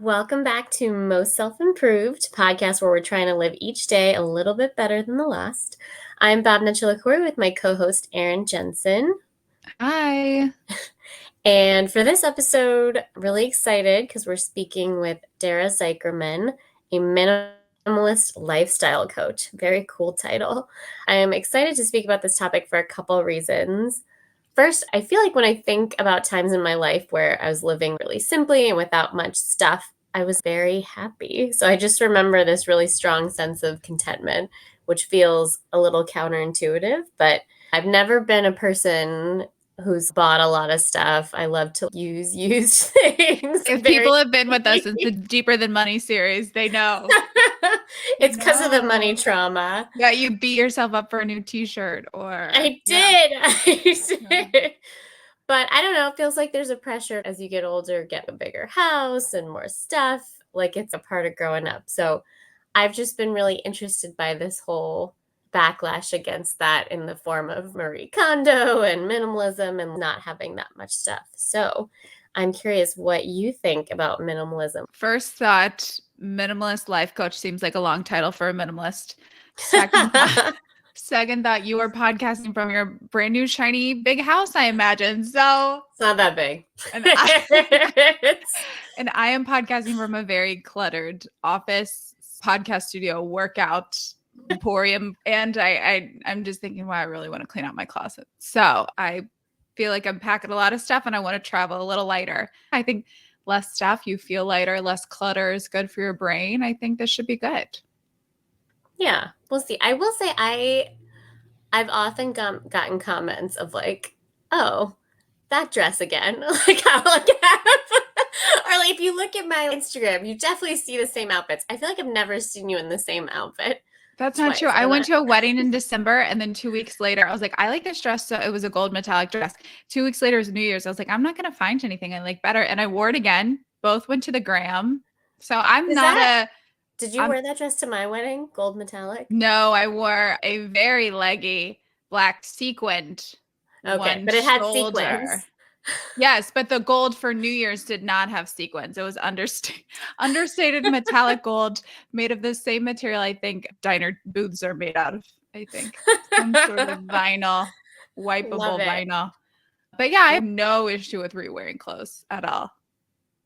Welcome back to Most Self-Improved, podcast where we're trying to live each day a little bit better than the last. I'm Bob Netchelacour with my co-host Erin Jensen. Hi. And for this episode, really excited because we're speaking with Dara Zycherman, a minimalist lifestyle coach. Very cool title. I am excited to speak about this topic for a couple of reasons. First, I feel like when I think about times in my life where I was living really simply and without much stuff, I was very happy. So I just remember this really strong sense of contentment, which feels a little counterintuitive, but I've never been a person who's bought a lot of stuff. I love to use used things. If people have been with us in the Deeper Than Money series, they know. It's because of the money trauma. Yeah, you beat yourself up for a new t-shirt or... I did. I did. But I don't know, it feels like there's a pressure as you get older, get a bigger house and more stuff. Like it's a part of growing up. So I've just been really interested by this whole backlash against that in the form of Marie Kondo and minimalism and not having that much stuff. So I'm curious what you think about minimalism. First thought, minimalist life coach seems like a long title for a minimalist. Second thought, you are podcasting from your brand new shiny big house, I imagine. So it's not that big. And I am podcasting from a very cluttered office, podcast studio, workout emporium. And I'm just thinking, wow, I really want to clean out my closet. So I feel like I'm packing a lot of stuff and I want to travel a little lighter. I think less stuff, you feel lighter, less clutter is good for your brain. I think this should be good. Yeah, we'll see. I will say I've often gotten comments of like, oh, that dress again. Like how like or like if you look at my Instagram, you definitely see the same outfits. I feel like I've never seen you in the same outfit. That's not true. I went to a wedding in December and then 2 weeks later, I was like, I like this dress. So it was a gold metallic dress. 2 weeks later was New Year's. I was like, I'm not going to find anything I like better. And I wore it again. Both went to the gram. So Did you wear that dress to my wedding? Gold metallic? No, I wore a very leggy black sequined one but it had sequins. Yes, but the gold for New Year's did not have sequins. It was understated metallic gold made of the same material I think diner booths are made out of, I think. Some sort of vinyl, wipeable vinyl. But yeah, I have no issue with re-wearing clothes at all.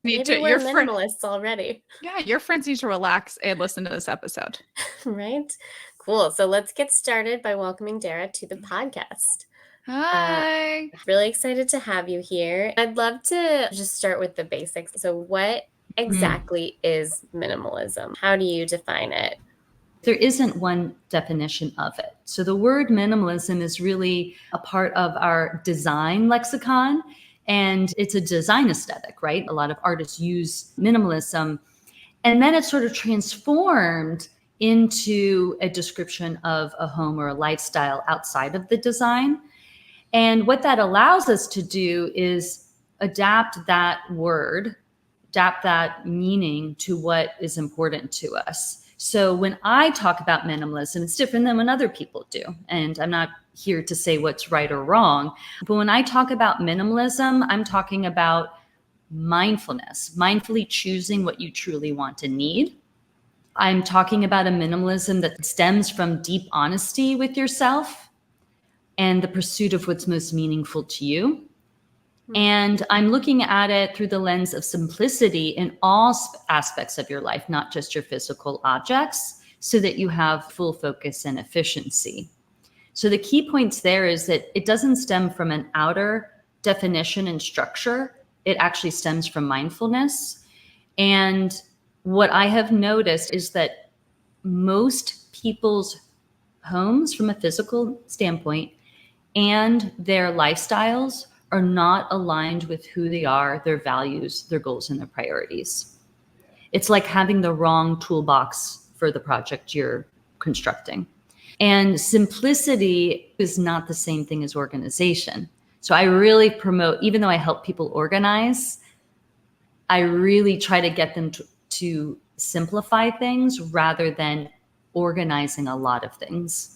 Maybe we're minimalists already. Yeah, your friends need to relax and listen to this episode. Right? Cool. So let's get started by welcoming Dara to the podcast. Hi. Really excited to have you here. I'd love to just start with the basics. So what exactly is minimalism? How do you define it? There isn't one definition of it. So the word minimalism is really a part of our design lexicon, and it's a design aesthetic, right? A lot of artists use minimalism, and then it's sort of transformed into a description of a home or a lifestyle outside of the design. And what that allows us to do is adapt that word, adapt that meaning to what is important to us. So when I talk about minimalism, it's different than when other people do. And I'm not here to say what's right or wrong. But when I talk about minimalism, I'm talking about mindfulness, mindfully choosing what you truly want and need. I'm talking about a minimalism that stems from deep honesty with yourself and the pursuit of what's most meaningful to you. And I'm looking at it through the lens of simplicity in all aspects of your life, not just your physical objects, so that you have full focus and efficiency. So the key points there is that it doesn't stem from an outer definition and structure. It actually stems from mindfulness. And what I have noticed is that most people's homes, from a physical standpoint, and their lifestyles are not aligned with who they are, their values, their goals, and their priorities. It's like having the wrong toolbox for the project you're constructing. And simplicity is not the same thing as organization. So I really promote, even though I help people organize, I really try to get them to simplify things rather than organizing a lot of things.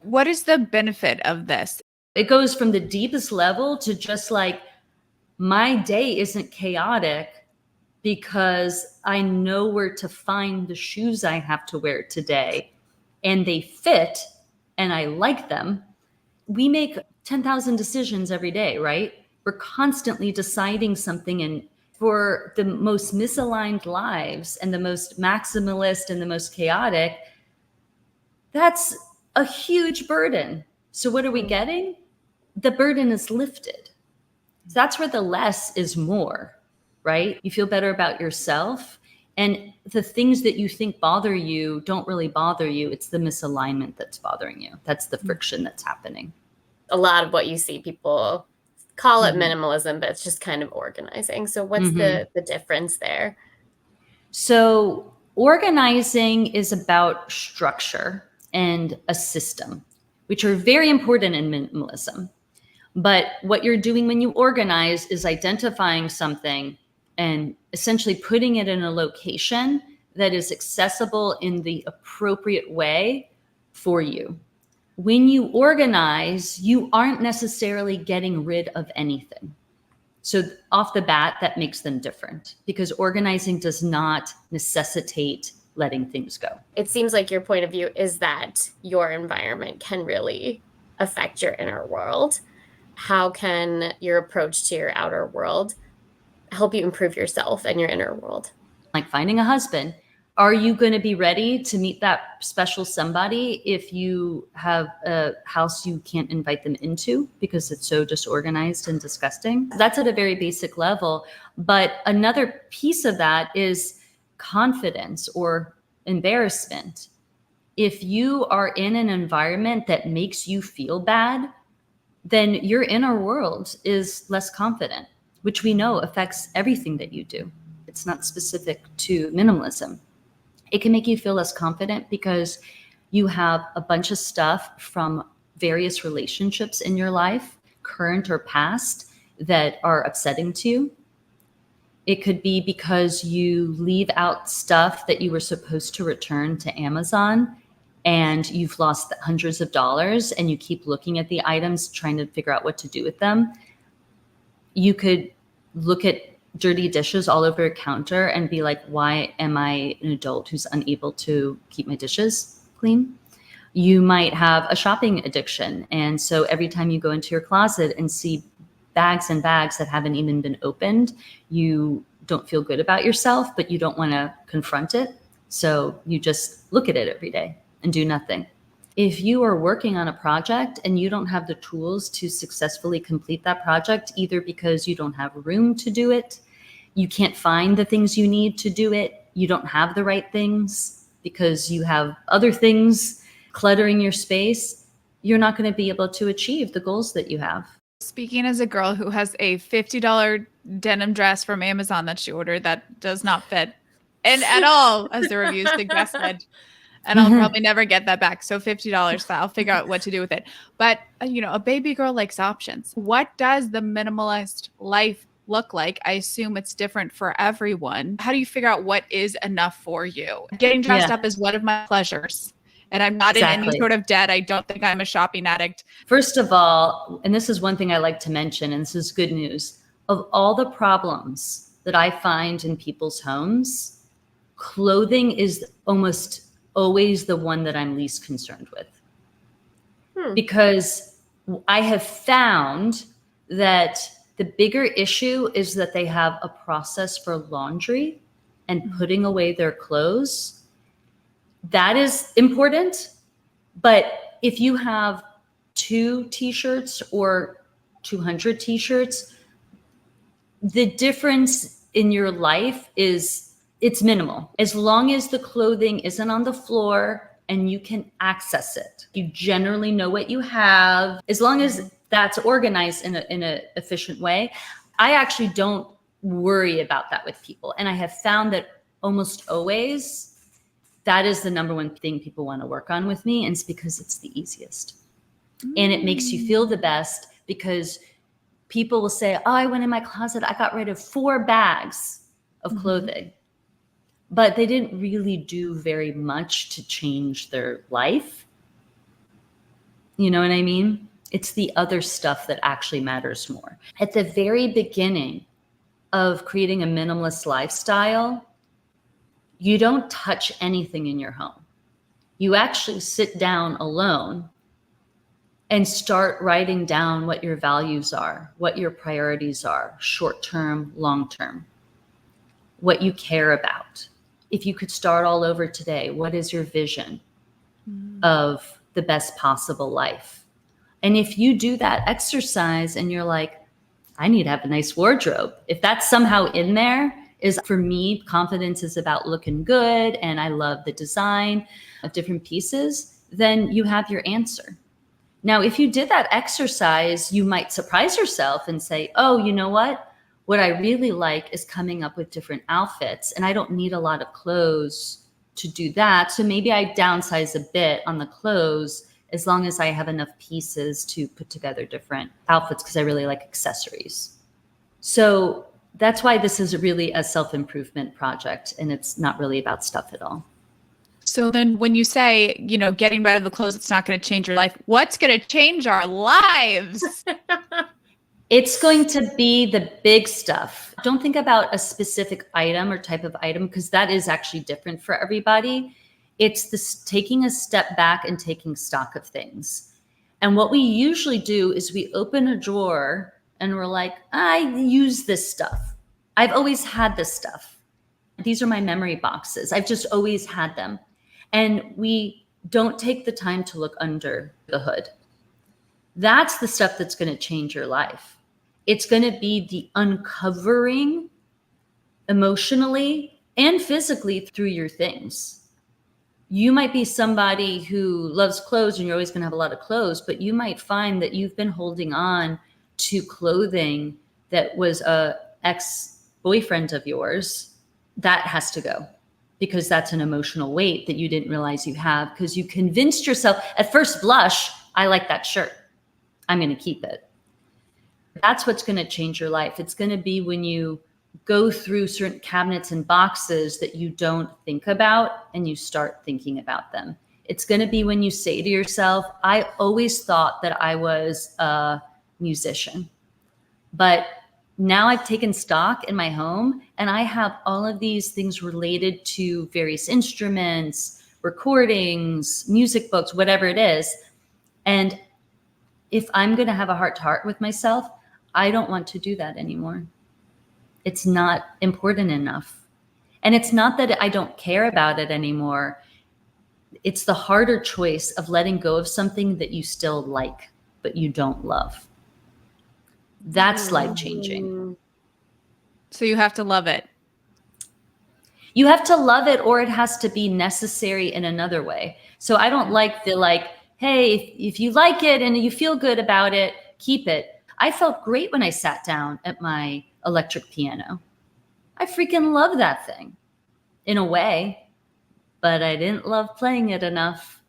What is the benefit of this? It goes from the deepest level to just like, my day isn't chaotic because I know where to find the shoes I have to wear today and they fit and I like them. We make 10,000 decisions every day, right? We're constantly deciding something. And for the most misaligned lives and the most maximalist and the most chaotic, that's a huge burden. So what are we getting? The burden is lifted. So that's where the less is more, right? You feel better about yourself. And the things that you think bother you don't really bother you. It's the misalignment that's bothering you. That's the friction that's happening. A lot of what you see, people call it minimalism, but it's just kind of organizing. So what's the difference there? So organizing is about structure and a system, which are very important in minimalism. But what you're doing when you organize is identifying something and essentially putting it in a location that is accessible in the appropriate way for you. When you organize, you aren't necessarily getting rid of anything. So off the bat, that makes them different because organizing does not necessitate letting things go. It seems like your point of view is that your environment can really affect your inner world. How can your approach to your outer world help you improve yourself and your inner world? Like finding a husband. Are you going to be ready to meet that special somebody if you have a house you can't invite them into because it's so disorganized and disgusting? That's at a very basic level. But another piece of that is confidence or embarrassment. If you are in an environment that makes you feel bad, then your inner world is less confident, which we know affects everything that you do. It's not specific to minimalism. It can make you feel less confident because you have a bunch of stuff from various relationships in your life, current or past, that are upsetting to you. It could be because you leave out stuff that you were supposed to return to Amazon and you've lost hundreds of dollars and you keep looking at the items, trying to figure out what to do with them. You could look at dirty dishes all over your counter and be like, why am I an adult who's unable to keep my dishes clean? You might have a shopping addiction. And so every time you go into your closet and see bags and bags that haven't even been opened, you don't feel good about yourself, but you don't want to confront it. So you just look at it every day and do nothing. If you are working on a project and you don't have the tools to successfully complete that project, either because you don't have room to do it, you can't find the things you need to do it, you don't have the right things because you have other things cluttering your space, you're not going to be able to achieve the goals that you have. Speaking as a girl who has a $50 denim dress from Amazon that she ordered that does not fit and at all, as the reviews suggested. And I'll probably never get that back. So $50, I'll figure out what to do with it. But, a baby girl likes options. What does the minimalist life look like? I assume it's different for everyone. How do you figure out what is enough for you? Getting dressed up is one of my pleasures. And I'm not in any sort of debt. I don't think I'm a shopping addict. First of all, and this is one thing I like to mention, and this is good news, of all the problems that I find in people's homes, clothing is almost always the one that I'm least concerned with. Because I have found that the bigger issue is that they have a process for laundry and putting away their clothes. That is important. But if you have 2 t-shirts or 200 t-shirts, the difference in your life it's minimal. As long as the clothing isn't on the floor and you can access it, you generally know what you have. As long as that's organized in a efficient way, I actually don't worry about that with people. And I have found that almost always that is the number one thing people want to work on with me. And it's because it's the easiest. And it makes you feel the best because people will say, oh, I went in my closet, I got rid of 4 bags of clothing. But they didn't really do very much to change their life. You know what I mean? It's the other stuff that actually matters more. At the very beginning of creating a minimalist lifestyle, you don't touch anything in your home. You actually sit down alone and start writing down what your values are, what your priorities are, short-term, long-term, what you care about. If you could start all over today, what is your vision of the best possible life? And if you do that exercise and you're like, I need to have a nice wardrobe, if that's somehow in there, is for me, confidence is about looking good and I love the design of different pieces, then you have your answer. Now, if you did that exercise, you might surprise yourself and say, oh, you know what? What I really like is coming up with different outfits, and I don't need a lot of clothes to do that. So maybe I downsize a bit on the clothes as long as I have enough pieces to put together different outfits, because I really like accessories. So that's why this is really a self-improvement project, and it's not really about stuff at all. So then when you say, getting rid of the clothes, it's not going to change your life, what's going to change our lives? It's going to be the big stuff. Don't think about a specific item or type of item, because that is actually different for everybody. It's this taking a step back and taking stock of things. And what we usually do is we open a drawer and we're like, I use this stuff. I've always had this stuff. These are my memory boxes. I've just always had them. And we don't take the time to look under the hood. That's the stuff that's going to change your life. It's going to be the uncovering emotionally and physically through your things. You might be somebody who loves clothes and you're always going to have a lot of clothes, but you might find that you've been holding on to clothing that was a ex-boyfriend of yours. That has to go, because that's an emotional weight that you didn't realize you have, because you convinced yourself at first blush, I like that shirt, I'm going to keep it. That's what's going to change your life. It's going to be when you go through certain cabinets and boxes that you don't think about and you start thinking about them. It's going to be when you say to yourself, I always thought that I was a musician, but now I've taken stock in my home and I have all of these things related to various instruments, recordings, music books, whatever it is. And if I'm going to have a heart-to-heart with myself, I don't want to do that anymore. It's not important enough. And it's not that I don't care about it anymore. It's the harder choice of letting go of something that you still like, but you don't love. That's life-changing. So you have to love it. You have to love it, or it has to be necessary in another way. So I don't like the hey, if you like it and you feel good about it, keep it. I felt great when I sat down at my electric piano. I freaking love that thing in a way, but I didn't love playing it enough.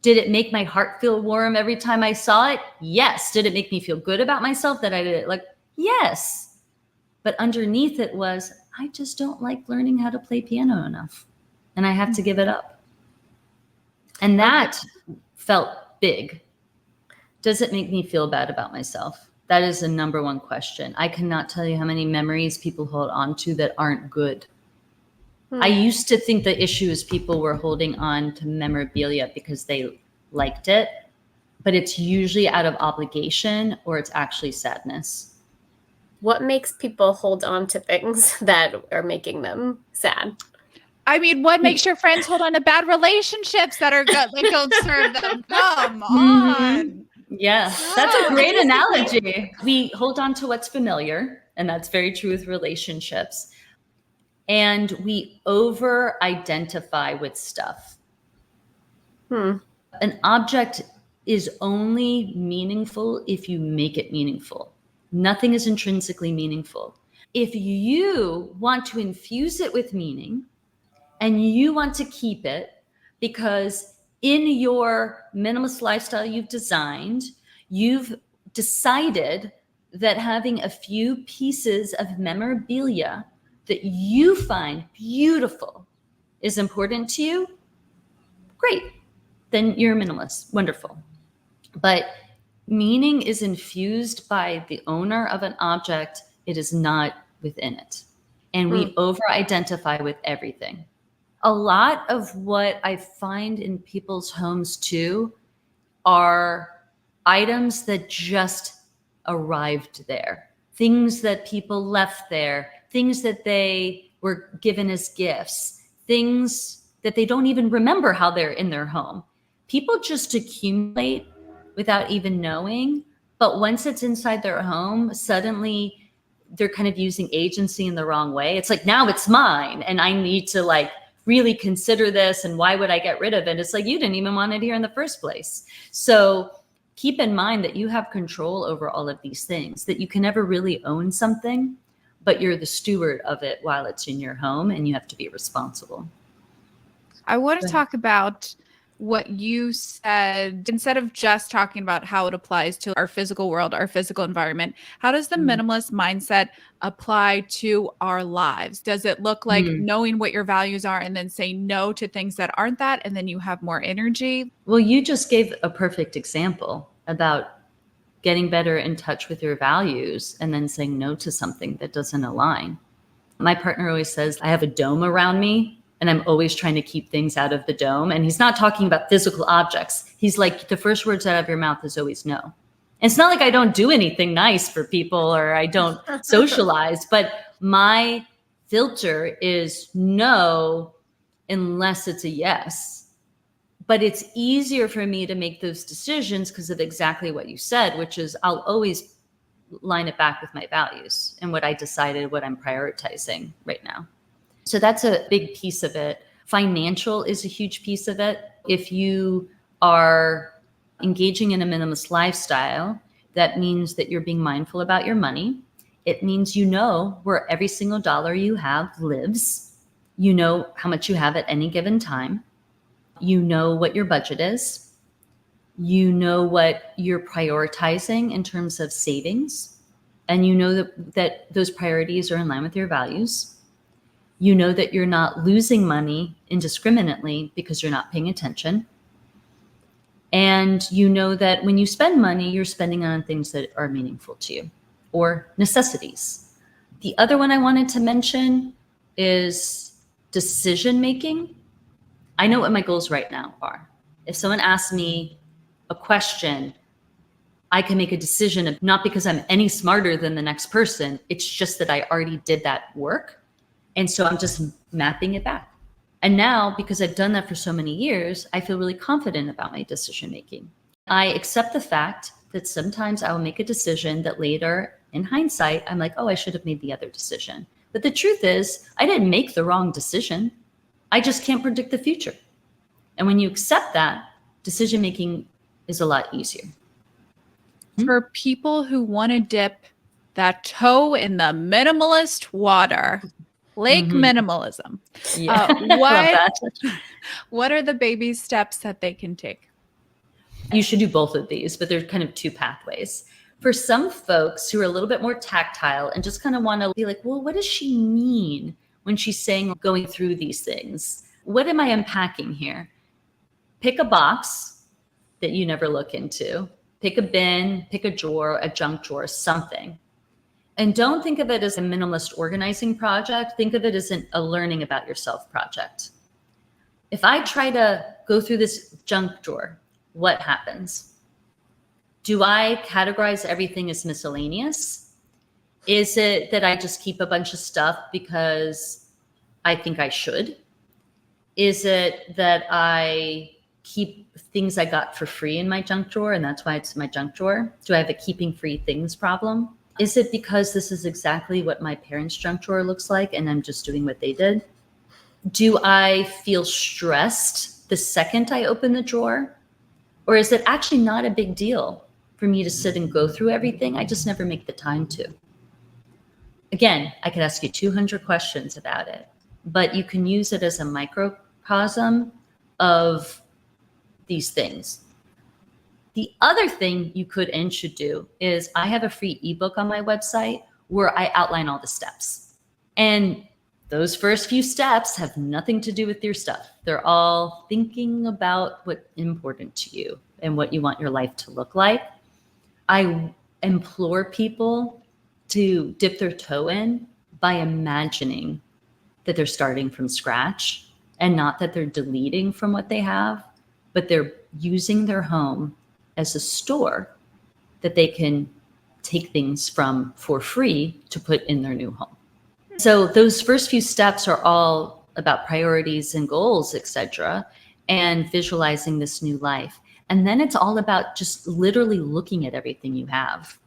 Did it make my heart feel warm every time I saw it? Yes. Did it make me feel good about myself that I did it? Yes. But underneath it was, I just don't like learning how to play piano enough, and I have to give it up. And that felt big. Does it make me feel bad about myself? That is the number one question. I cannot tell you how many memories people hold on to that aren't good. I used to think the issue is people were holding on to memorabilia because they liked it, but it's usually out of obligation or it's actually sadness. What makes people hold on to things that are making them sad? I mean, what makes your friends hold on to bad relationships that are good? Don't serve them. Come on. Yeah, that's a great analogy. We hold on to what's familiar, and that's very true with relationships. And we over-identify with stuff. An object is only meaningful if you make it meaningful. Nothing is intrinsically meaningful. If you want to infuse it with meaning and you want to keep it because in your minimalist lifestyle you've designed, you've decided that having a few pieces of memorabilia that you find beautiful is important to you, great. Then you're a minimalist. Wonderful. But meaning is infused by the owner of an object. It is not within it. And Hmm. we over-identify with everything. A lot of what I find in people's homes too are items that just arrived there, things that people left there, things that they were given as gifts, things that they don't even remember how they're in their home. People just accumulate without even knowing, but once it's inside their home, suddenly they're kind of using agency in the wrong way. It's like, now it's mine and I need to like really consider this, and why would I get rid of it? It's like, you didn't even want it here in the first place. So keep in mind that you have control over all of these things, that you can never really own something, but you're the steward of it while it's in your home, and you have to be responsible. I want to talk about what you said. Instead of just talking about how it applies to our physical world, our physical environment, how does the minimalist mindset apply to our lives? Does it look like knowing what your values are and then say no to things that aren't that, and then you have more energy? Well, you just gave a perfect example about getting better in touch with your values and then saying no to something that doesn't align. My partner always says, I have a dome around me and I'm always trying to keep things out of the dome. And he's not talking about physical objects. He's like, the first words out of your mouth is always no. And it's not like I don't do anything nice for people or I don't socialize, but my filter is no unless it's a yes. But it's easier for me to make those decisions because of exactly what you said, which is I'll always line it back with my values and what I decided, what I'm prioritizing right now. So that's a big piece of it. Financial is a huge piece of it. If you are engaging in a minimalist lifestyle, that means that you're being mindful about your money. It means you know where every single dollar you have lives. You know how much you have at any given time. You know what your budget is. You know what you're prioritizing in terms of savings. And you know that those priorities are in line with your values. You know that you're not losing money indiscriminately because you're not paying attention. And you know that when you spend money, you're spending on things that are meaningful to you or necessities. The other one I wanted to mention is decision making. I know what my goals right now are. If someone asks me a question, I can make a decision, not because I'm any smarter than the next person. It's just that I already did that work. And so I'm just mapping it back. And now, because I've done that for so many years, I feel really confident about my decision making. I accept the fact that sometimes I will make a decision that later, in hindsight, I'm like, oh, I should have made the other decision. But the truth is, I didn't make the wrong decision. I just can't predict the future. And when you accept that, decision making is a lot easier. For people who want to dip that toe in the minimalist water, Lake minimalism. Yeah, I love that. What are the baby steps that they can take? You should do both of these, but there's kind of two pathways. For some folks who are a little bit more tactile and just kind of want to be like, well, what does she mean when she's saying going through these things? What am I unpacking here? Pick a box that you never look into. Pick a bin, pick a drawer, a junk drawer, something. And don't think of it as a minimalist organizing project. Think of it as a learning about yourself project. If I try to go through this junk drawer, what happens? Do I categorize everything as miscellaneous? Is it that I just keep a bunch of stuff because I think I should? Is it that I keep things I got for free in my junk drawer and that's why it's my junk drawer? Do I have a keeping free things problem? Is it because this is exactly what my parents' junk drawer looks like and I'm just doing what they did? Do I feel stressed the second I open the drawer? Or is it actually not a big deal for me to sit and go through everything? I just never make the time to. Again, I could ask you 200 questions about it, but you can use it as a microcosm of these things. The other thing you could and should do is I have a free ebook on my website where I outline all the steps. And those first few steps have nothing to do with your stuff. They're all thinking about what's important to you and what you want your life to look like. I implore people to dip their toe in, by imagining that they're starting from scratch, and not that they're deleting from what they have, but they're using their home as a store that they can take things from for free to put in their new home. So those first few steps are all about priorities and goals, etc., and visualizing this new life. And then it's all about just literally looking at everything you have.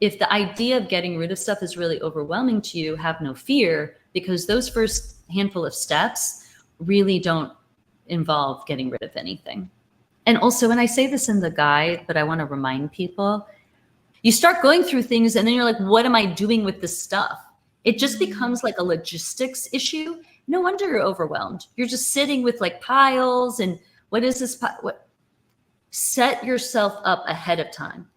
If the idea of getting rid of stuff is really overwhelming to you, have no fear, because those first handful of steps really don't involve getting rid of anything. And also, and I say this in the guide, but I want to remind people, you start going through things and then you're like, what am I doing with this stuff? It just becomes like a logistics issue. No wonder you're overwhelmed. You're just sitting with like piles and what is this? What? Set yourself up ahead of time.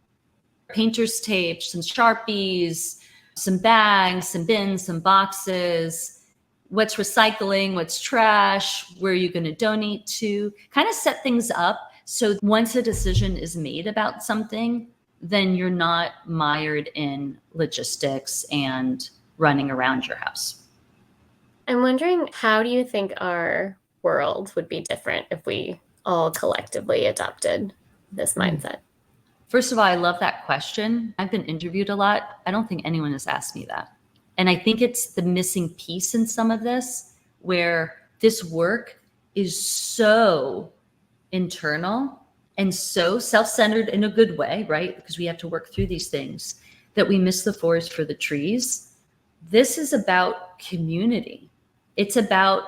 Painter's tape, some Sharpies, some bags, some bins, some boxes. What's recycling? What's trash? Where are you going to donate to? Kind of set things up so once a decision is made about something, then you're not mired in logistics and running around your house. I'm wondering, how do you think our world would be different if we all collectively adopted this mindset? First of all, I love that question. I've been interviewed a lot. I don't think anyone has asked me that. And I think it's the missing piece in some of this, where this work is so internal and so self-centered in a good way, right? Because we have to work through these things, that we miss the forest for the trees. This is about community. It's about,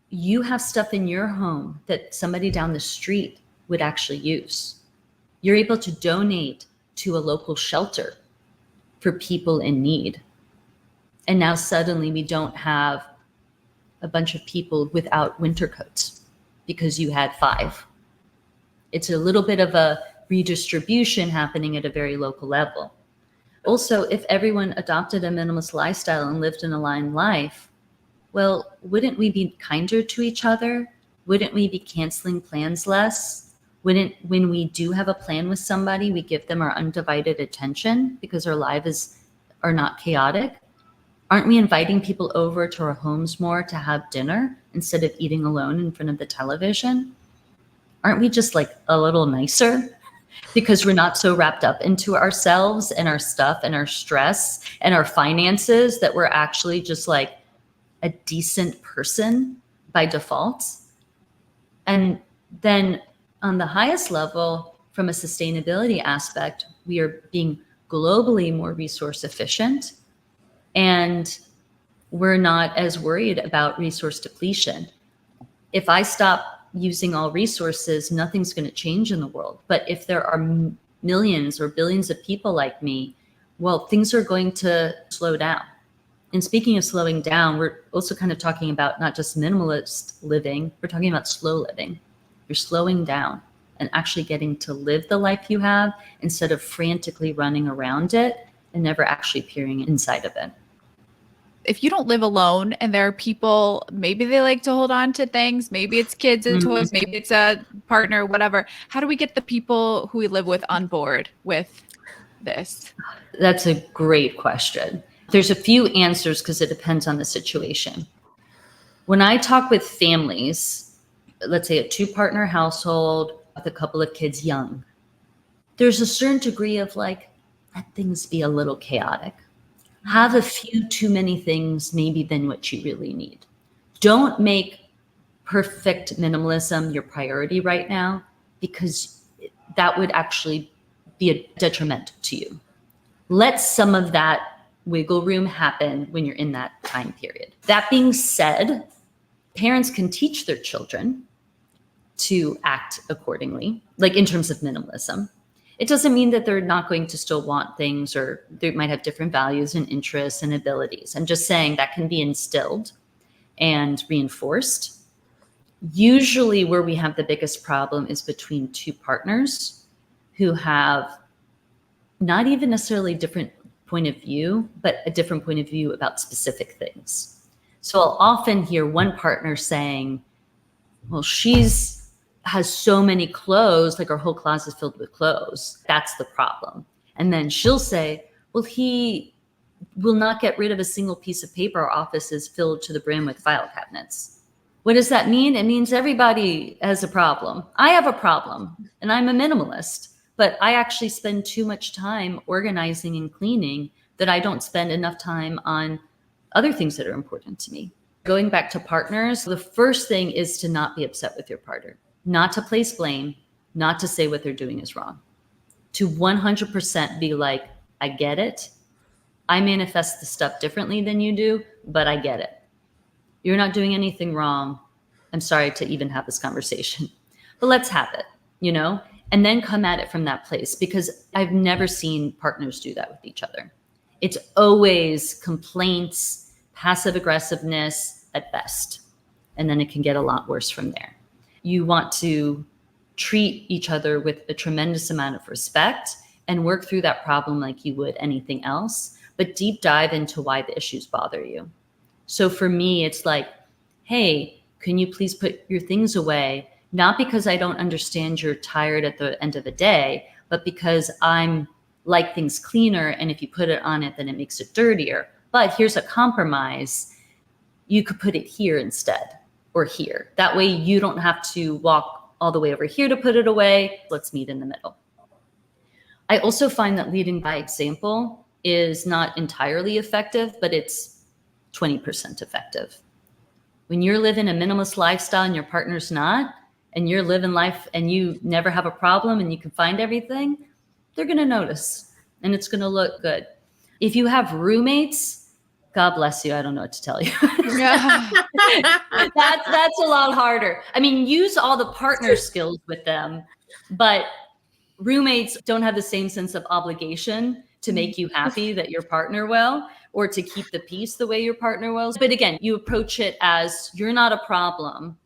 you have stuff in your home that somebody down the street would actually use. You're able to donate to a local shelter for people in need. And now suddenly we don't have a bunch of people without winter coats because you had 5. It's a little bit of a redistribution happening at a very local level. Also, if everyone adopted a minimalist lifestyle and lived an aligned life, well, wouldn't we be kinder to each other? Wouldn't we be canceling plans less? When we do have a plan with somebody, we give them our undivided attention because our lives are not chaotic? Aren't we inviting people over to our homes more to have dinner instead of eating alone in front of the television? Aren't we just like a little nicer because we're not so wrapped up into ourselves and our stuff and our stress and our finances that we're actually just like a decent person by default? And then on the highest level, from a sustainability aspect, we are being globally more resource efficient, and we're not as worried about resource depletion. If I stop using all resources, nothing's going to change in the world. But if there are millions or billions of people like me, well, things are going to slow down. And speaking of slowing down, we're also kind of talking about not just minimalist living, we're talking about slow living. You're slowing down and actually getting to live the life you have instead of frantically running around it and never actually peering inside of it. If you don't live alone and there are people, maybe they like to hold on to things, maybe it's kids and toys, maybe it's a partner, whatever. How do we get the people who we live with on board with this? That's a great question. There's a few answers because it depends on the situation. When I talk with families, let's say a 2-partner household with a couple of kids young, there's a certain degree of like, let things be a little chaotic. Have a few too many things maybe than what you really need. Don't make perfect minimalism your priority right now, because that would actually be a detriment to you. Let some of that wiggle room happen when you're in that time period. That being said, parents can teach their children to act accordingly, like in terms of minimalism. It doesn't mean that they're not going to still want things, or they might have different values and interests and abilities. I'm just saying that can be instilled and reinforced. Usually where we have the biggest problem is between 2 partners who have not even necessarily a different point of view, but a different point of view about specific things. So I'll often hear one partner saying, well, has so many clothes, like her whole closet is filled with clothes. That's the problem. And then she'll say, well, he will not get rid of a single piece of paper. Our office is filled to the brim with file cabinets. What does that mean? It means everybody has a problem. I have a problem, and I'm a minimalist, but I actually spend too much time organizing and cleaning that I don't spend enough time on other things that are important to me. Going back to partners, the first thing is to not be upset with your partner, not to place blame, not to say what they're doing is wrong, to 100% be like, I get it. I manifest the stuff differently than you do, but I get it. You're not doing anything wrong. I'm sorry to even have this conversation, but let's have it, and then come at it from that place, because I've never seen partners do that with each other. It's always complaints, passive aggressiveness at best. And then it can get a lot worse from there. You want to treat each other with a tremendous amount of respect and work through that problem like you would anything else, but deep dive into why the issues bother you. So for me, it's like, hey, can you please put your things away? Not because I don't understand you're tired at the end of the day, but because I'm like things cleaner. And if you put it on it, then it makes it dirtier. But here's a compromise. You could put it here instead, or here. That way you don't have to walk all the way over here to put it away. Let's meet in the middle. I also find that leading by example is not entirely effective, but it's 20% effective. When you're living a minimalist lifestyle and your partner's not, and you're living life and you never have a problem and you can find everything, they're going to notice and it's going to look good. If you have roommates, God bless you. I don't know what to tell you. Yeah. That's a lot harder. I mean, use all the partner skills with them, but roommates don't have the same sense of obligation to make you happy that your partner will, or to keep the peace the way your partner will. But again, you approach it as, you're not a problem.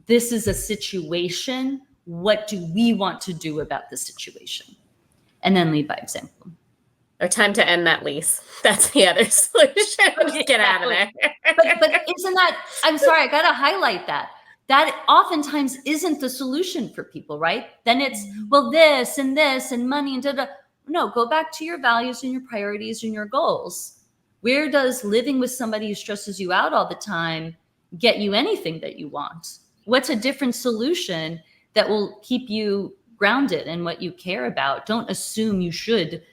This is a situation. What do we want to do about the situation? And then lead by example. Or time to end that lease. That's the other solution. Just get out of there. But isn't that, I'm sorry, I got to highlight that. That oftentimes isn't the solution for people, right? Then it's, well, this and money and da-da. No, go back to your values and your priorities and your goals. Where does living with somebody who stresses you out all the time get you anything that you want? What's a different solution that will keep you grounded in what you care about? Don't assume you should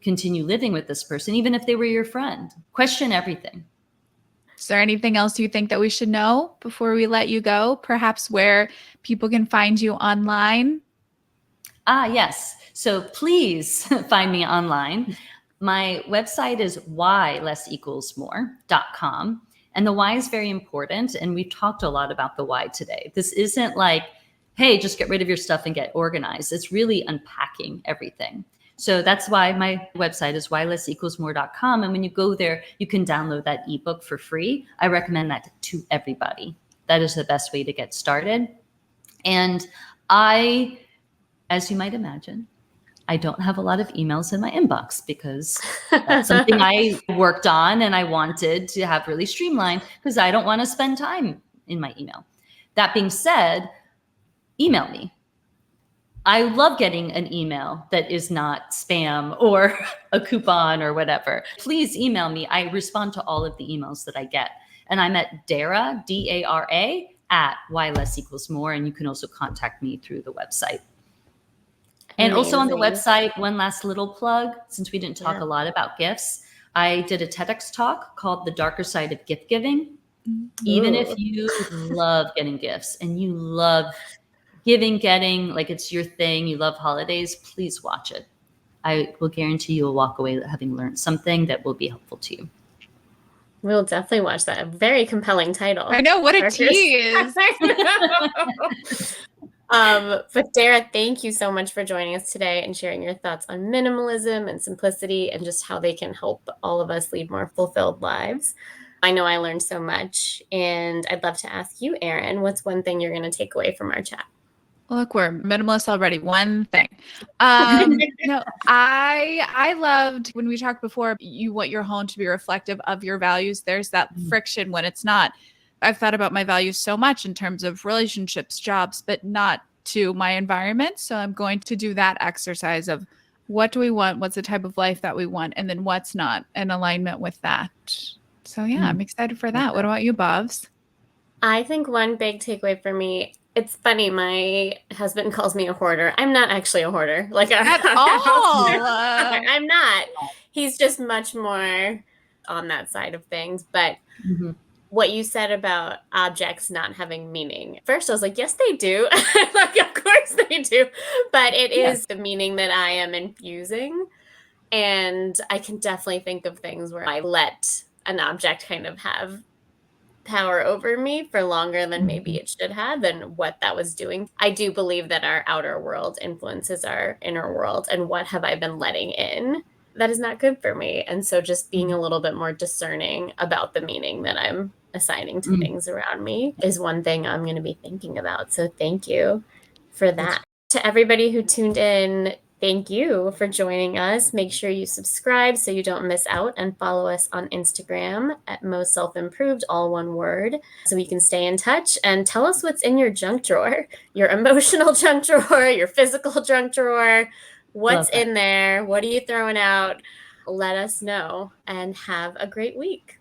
continue living with this person, even if they were your friend. Question everything. Is there anything else you think that we should know before we let you go? Perhaps where people can find you online? Yes. So please find me online. My website is whylessequalsmore.com. And the why is very important. And we've talked a lot about the why today. This isn't like, hey, just get rid of your stuff and get organized. It's really unpacking everything. So that's why my website is whylessequalsmore.com. And when you go there, you can download that ebook for free. I recommend that to everybody. That is the best way to get started. And I, as you might imagine, I don't have a lot of emails in my inbox because that's something I worked on and I wanted to have really streamlined because I don't want to spend time in my email. That being said, email me. I love getting an email that is not spam or a coupon or whatever. Please email me. I respond to all of the emails that I get. And I'm at Dara, D-A-R-A, at @whylessequalsmore. And you can also contact me through the website. And also on the website, one last little plug, since we didn't talk a lot about gifts, I did a TEDx talk called The Darker Side of Gift Giving. Even if you love getting gifts and you love giving, getting, like it's your thing, you love holidays, please watch it. I will guarantee you will walk away having learned something that will be helpful to you. We'll definitely watch that. A very compelling title. I know, what a tease. But Dara, thank you so much for joining us today and sharing your thoughts on minimalism and simplicity and just how they can help all of us lead more fulfilled lives. I know I learned so much, and I'd love to ask you, Erin, what's one thing you're going to take away from our chat? Look, we're minimalists already. One thing. No, I loved when we talked before, you want your home to be reflective of your values. There's that friction when it's not. I've thought about my values so much in terms of relationships, jobs, but not to my environment. So I'm going to do that exercise of what do we want? What's the type of life that we want? And then what's not in alignment with that? So yeah, I'm excited for that. What about you, Bobs? I think one big takeaway for me, it's funny, my husband calls me a hoarder. I'm not actually a hoarder. Like At all. I'm not. He's just much more on that side of things. But what you said about objects not having meaning. First, I was like, yes, they do. Like, of course they do. But it is the meaning that I am infusing. And I can definitely think of things where I let an object kind of have power over me for longer than maybe it should have and what that was doing. I do believe that our outer world influences our inner world. And what have I been letting in that is not good for me? And so just being a little bit more discerning about the meaning that I'm assigning to things around me is one thing I'm going to be thinking about. So thank you for that. To everybody who tuned in, thank you for joining us. Make sure you subscribe so you don't miss out, and follow us on Instagram at Most Self Improved, all one word, so we can stay in touch. And tell us what's in your junk drawer, your emotional junk drawer, your physical junk drawer. What's in there? What are you throwing out? Let us know, and have a great week.